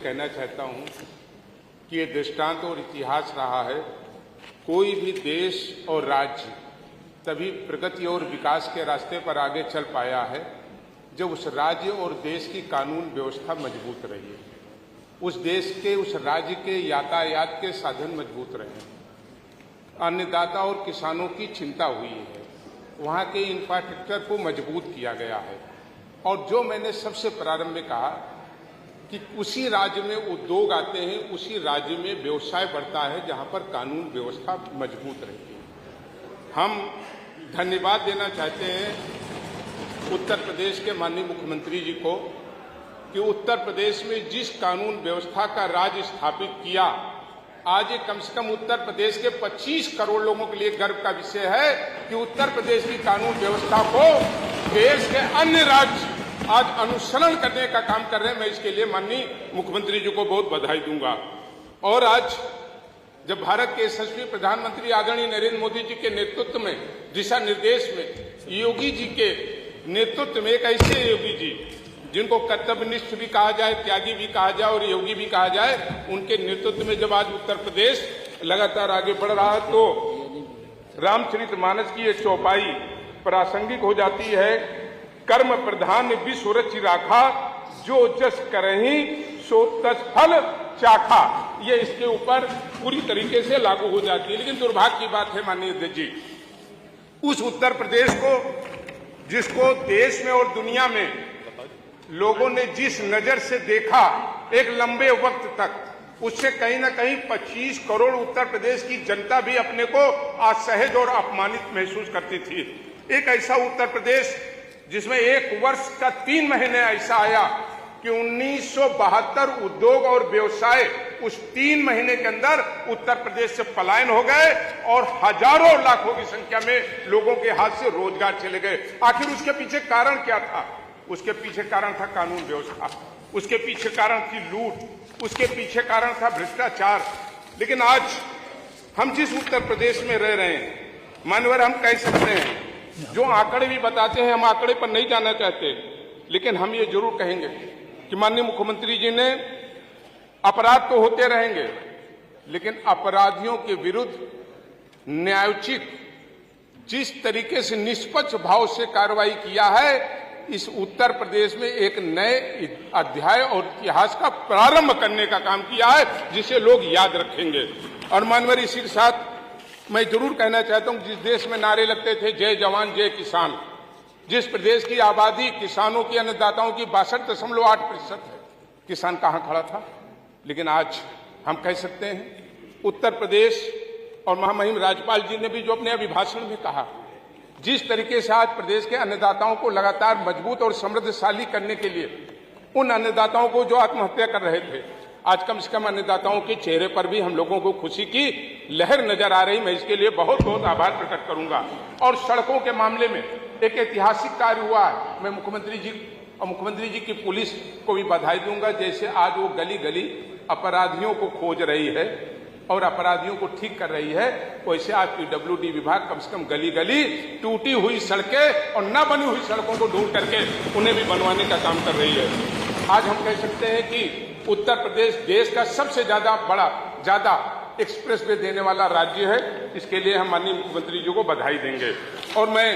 कहना चाहता हूं कि ये दृष्टांत और इतिहास रहा है। कोई भी देश और राज्य तभी प्रगति और विकास के रास्ते पर आगे चल पाया है जब उस राज्य और देश की कानून व्यवस्था मजबूत रही, उस देश के उस राज्य के यातायात के साधन मजबूत रहे, अन्नदाता और किसानों की चिंता हुई है, वहाँ के इंफ्रास्ट्रक्चर को मजबूत किया गया है। और जो मैंने सबसे प्रारंभ में कहा कि उसी राज्य में उद्योग आते हैं, उसी राज्य में व्यवसाय बढ़ता है जहां पर कानून व्यवस्था मजबूत रहती है। हम धन्यवाद देना चाहते हैं उत्तर प्रदेश के माननीय मुख्यमंत्री जी को कि उत्तर प्रदेश में जिस कानून व्यवस्था का राज स्थापित किया, आज ये कम से कम उत्तर प्रदेश के 25 करोड़ लोगों के लिए गर्व का विषय है कि उत्तर प्रदेश की कानून व्यवस्था को देश के अन्य राज्य आज अनुसरण करने का काम कर रहे हैं। मैं इसके लिए माननीय मुख्यमंत्री जी को बहुत बधाई दूंगा। और आज जब भारत के यशस्वी प्रधानमंत्री आदरणीय नरेंद्र मोदी जी के नेतृत्व में, दिशा निर्देश में, योगी जी के नेतृत्व में, एक ऐसे योगी जी जिनको कर्तव्यनिष्ठ भी कहा जाए, त्यागी भी कहा जाए और योगी भी कहा जाए, उनके नेतृत्व में जब आज उत्तर प्रदेश लगातार आगे बढ़ रहा है तो रामचरितमानस की ये चौपाई प्रासंगिक हो जाती है। कर्म प्रधान विश्व रचि राखा, जो जस करहि सो तस फल चाखा, ये इसके ऊपर पूरी तरीके से लागू हो जाती है। लेकिन दुर्भाग्य की बात है माननीय अध्यक्ष जी, उस उत्तर प्रदेश को जिसको देश में और दुनिया में लोगों ने जिस नजर से देखा एक लंबे वक्त तक, उससे कहीं ना कहीं 25 करोड़ उत्तर प्रदेश की जनता भी अपने को असहज और अपमानित महसूस करती थी। एक ऐसा उत्तर प्रदेश जिसमें एक वर्ष का 3 महीने ऐसा आया कि 1972 उद्योग और व्यवसाय उस 3 महीने के अंदर उत्तर प्रदेश से पलायन हो गए और हजारों लाखों की संख्या में लोगों के हाथ से रोजगार चले गए। आखिर उसके पीछे कारण क्या था? उसके पीछे कारण था कानून व्यवस्था, उसके पीछे कारण थी लूट, उसके पीछे कारण था भ्रष्टाचार। लेकिन आज हम जिस उत्तर प्रदेश में रह रहे हैं, मानवर हम कह सकते हैं, जो आंकड़े भी बताते हैं, हम आंकड़े पर नहीं जाना चाहते, लेकिन हम ये जरूर कहेंगे कि माननीय मुख्यमंत्री जी ने अपराध तो होते रहेंगे, लेकिन अपराधियों के विरुद्ध न्यायोचित जिस तरीके से निष्पक्ष भाव से कार्रवाई किया है, इस उत्तर प्रदेश में एक नए अध्याय और इतिहास का प्रारंभ करने का काम किया है जिसे लोग याद रखेंगे। और मानवर इसी के साथ मैं जरूर कहना चाहता हूं, जिस देश में नारे लगते थे जय जवान जय किसान, जिस प्रदेश की आबादी किसानों की, अन्नदाताओं की 62.8% है, किसान कहां खड़ा था? लेकिन आज हम कह सकते हैं उत्तर प्रदेश और महामहिम राज्यपाल जी ने भी जो अपने अभिभाषण में कहा, जिस तरीके से आज प्रदेश के अन्नदाताओं को लगातार मजबूत और समृद्धशाली करने के लिए, उन अन्नदाताओं को जो आत्महत्या कर रहे थे, आज कम से कम अन्नदाताओं के चेहरे पर भी हम लोगों को खुशी की लहर नजर आ रही। मैं इसके लिए बहुत बहुत आभार प्रकट करूंगा। और सड़कों के मामले में एक ऐतिहासिक कार्य हुआ है। मैं मुख्यमंत्री जी की पुलिस को भी बधाई दूंगा। जैसे आज वो गली गली अपराधियों को खोज रही है और अपराधियों को ठीक कर रही है, वैसे आज PWD विभाग कम से कम गली गली टूटी हुई सड़कें और न बनी हुई सड़कों को ढूंढ करके उन्हें भी बनवाने का काम कर रही है। आज हम कह सकते हैं कि उत्तर प्रदेश देश का सबसे ज्यादा एक्सप्रेस वे देने वाला राज्य है। इसके लिए हम माननीय मुख्यमंत्री जी को बधाई देंगे। और मैं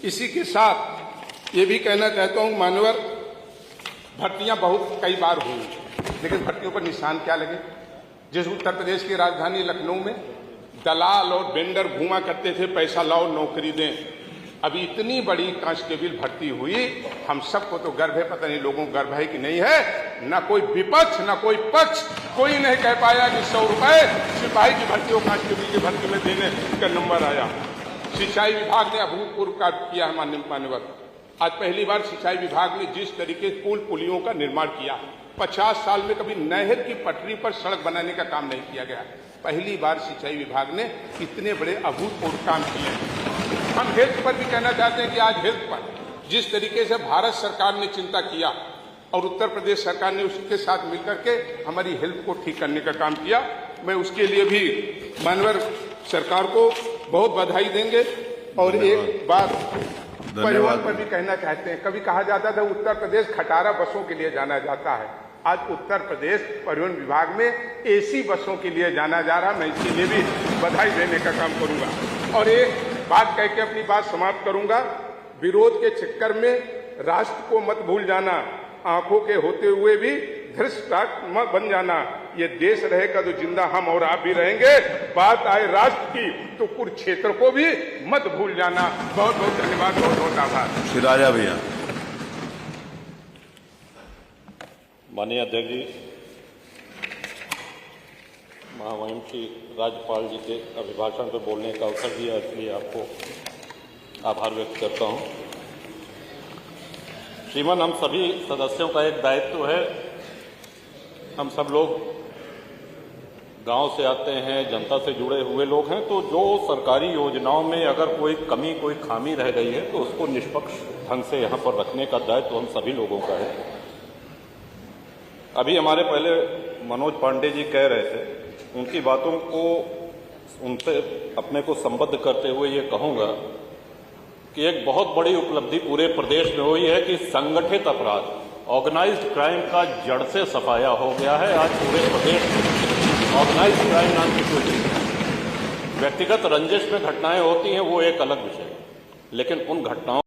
इसी के साथ ये भी कहना चाहता हूं, मानवर भर्तियां बहुत कई बार हुई, लेकिन भर्तियों पर निशान क्या लगे? जिस उत्तर प्रदेश की राजधानी लखनऊ में दलाल और वेंडर घूमा करते थे, पैसा लाओ नौकरी दें, अभी इतनी बड़ी कांस्टेबल भर्ती हुई। हम सबको तो गर्व है, पता नहीं लोगों को गर्व है कि नहीं है। ना कोई विपक्ष ना कोई पक्ष कोई नहीं कह पाया कि 100 रुपए सिपाही की भर्ती और कांस्टेबल की भर्ती में देने का नंबर आया। सिंचाई विभाग ने अभूतपूर्व कार्य किया है मान्यवर। आज पहली बार सिंचाई विभाग ने जिस तरीके पुल पुलियों का निर्माण किया, 50 साल में कभी नहर की पटरी पर सड़क बनाने का काम नहीं किया गया। पहली बार सिंचाई विभाग ने इतने बड़े अभूतपूर्व काम किए। हम हेल्थ पर भी कहना चाहते हैं कि आज हेल्थ पर जिस तरीके से भारत सरकार ने चिंता किया और उत्तर प्रदेश सरकार ने उसके साथ मिलकर के हमारी हेल्थ को ठीक करने का काम किया, मैं उसके लिए भी मानवर सरकार को बहुत बधाई देंगे। और एक बात परिवहन पर भी कहना चाहते हैं। कभी कहा जाता था उत्तर प्रदेश खटारा बसों के लिए जाना जाता है, आज उत्तर प्रदेश परिवहन विभाग में एसी बसों के लिए जाना जा रहा। मैं इसके लिए भी बधाई देने का काम करूंगा। और एक बात कह के अपनी बात समाप्त करूंगा, विरोध के चक्कर में राष्ट्र को मत भूल जाना, आंखों के होते हुए भी धृष्ट मत बन जाना। ये देश रहेगा तो जिंदा हम और आप भी रहेंगे। बात आए राष्ट्र की तो कुरुक्षेत्र को भी मत भूल जाना। बहुत बहुत धन्यवाद, बहुत बहुत आभार। श्री राजा भैया। माननीय अध्यक्ष जी, महामहिम श्री राज्यपाल जी के अभिभाषण पर बोलने का अवसर दिया, इसलिए आपको आभार व्यक्त करता हूं। श्रीमान, हम सभी सदस्यों का एक दायित्व है। हम सब लोग गांव से आते हैं, जनता से जुड़े हुए लोग हैं, तो जो सरकारी योजनाओं में अगर कोई कमी, कोई खामी रह गई है तो उसको निष्पक्ष ढंग से यहाँ पर रखने का दायित्व हम सभी लोगों का है। अभी हमारे पहले मनोज पांडे जी कह रहे थे, उनकी बातों को उनसे अपने को संबद्ध करते हुए ये कहूँगा कि एक बहुत बड़ी उपलब्धि पूरे प्रदेश में हुई है कि संगठित अपराध, ऑर्गेनाइज्ड क्राइम का जड़ से सफाया हो गया है। आज पूरे प्रदेश में ऑर्गेनाइज्ड क्राइम नाम की कोई चीज, व्यक्तिगत रंजिश में घटनाएं होती हैं वो एक अलग विषय, लेकिन उन घटनाओं